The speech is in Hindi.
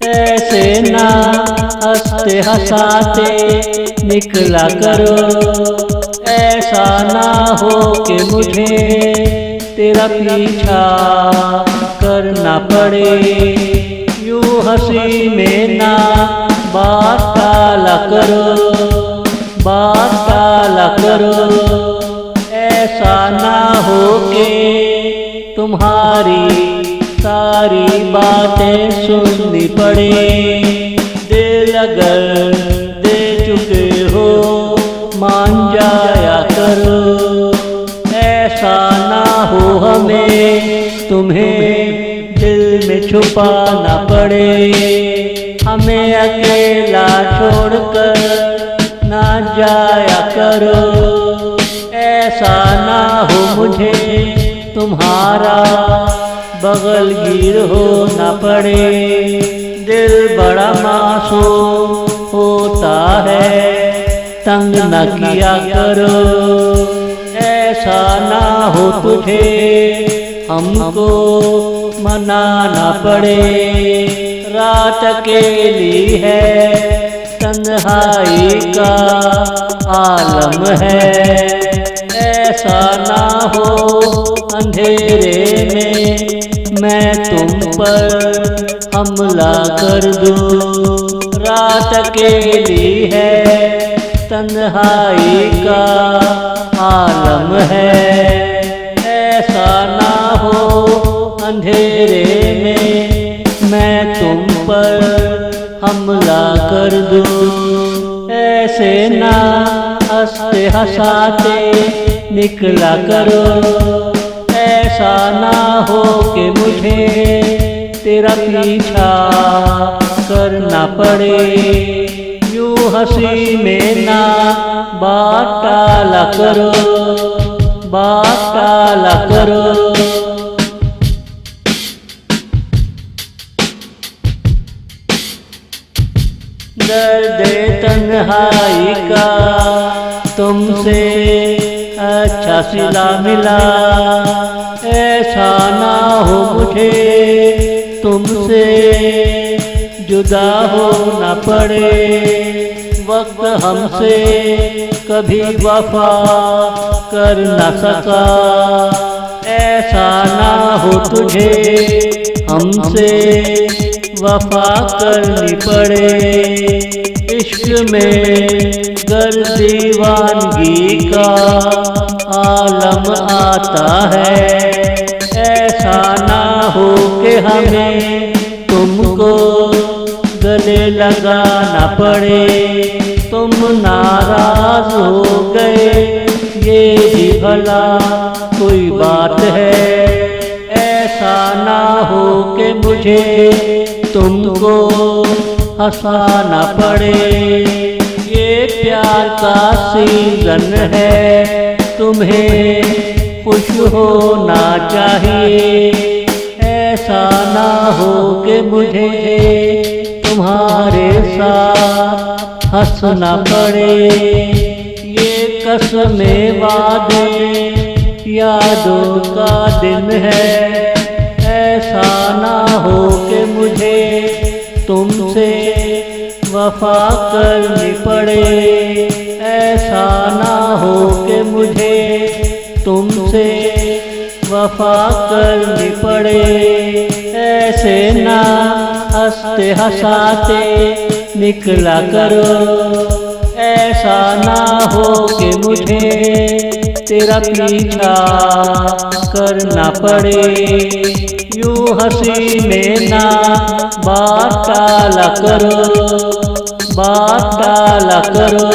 ऐसे ना हंसते हंसाते निकला करो। ऐसा ना हो कि मुझे तेरा पीछा करना पड़े। यूं हंसी में ना बात टाला करो, बात टाला करो। ऐसा ना हो कि तुम्हारी सारी बातें सुननी पड़े। दिल अगर दे चुके हो मान जाया करो। ऐसा ना हो हमें तुम्हें दिल में छुपाना पड़े। हमें अकेला छोड़कर ना जाया करो। ऐसा ना हो मुझे तुम्हारा बगलगीर हो ना पड़े। दिल बड़ा मासूम होता है, तंग न किया करो। ऐसा ना हो तुझे हमको मनाना पड़े। रात अकेली है, तन्हाई का आलम है। ऐसा ना हो अंधेरे में मैं तुम पर हमला कर दूं। रात अकेली है, तन्हाई का आलम है। ऐसा ना हो अंधेरे में मैं तुम पर हमला कर दूं। ऐसे ना हंसते हंसाते निकला करो। ऐसा ना हो कि मुझे तेरा पीछा करना पड़े। यूं हंसी में ना बात टाला करो, बात टाला करो। दर्द तन्हाई का तुमसे अच्छा सिला मिला। ऐसा ना हो मुझे तुमसे जुदा होना पड़े। वक्त हमसे कभी वफा कर न सका। ऐसा ना हो तुझे हमसे वफा करनी पड़े। इश्क में गर दीवानगी का आलम आता है। ऐसा ना हो कि हमें तुमको गले लगाना पड़े। तुम नाराज हो गए ये भी भला कोई बात है। ऐसा ना हो कि मुझे तुमको हंसाना पड़े। ये प्यार का सीजन है, तुम्हें खुश होना चाहिए। ऐसा ना हो कि मुझे तुम्हारे साथ हंसना पड़े। ये कसमें वादे यादों का दिन है। ऐसा ना हो कि मुझे तुमसे वफा करनी पड़े। ऐसा ना हो कि मुझे तुमसे वफा करनी पड़े। ऐसे ना हंसते हंसाते निकला करो। ऐसा ना हो कि मुझे तेरा पीछा करना पड़े। यूं हंसी में ना बात टाला करो, बात टाला करो।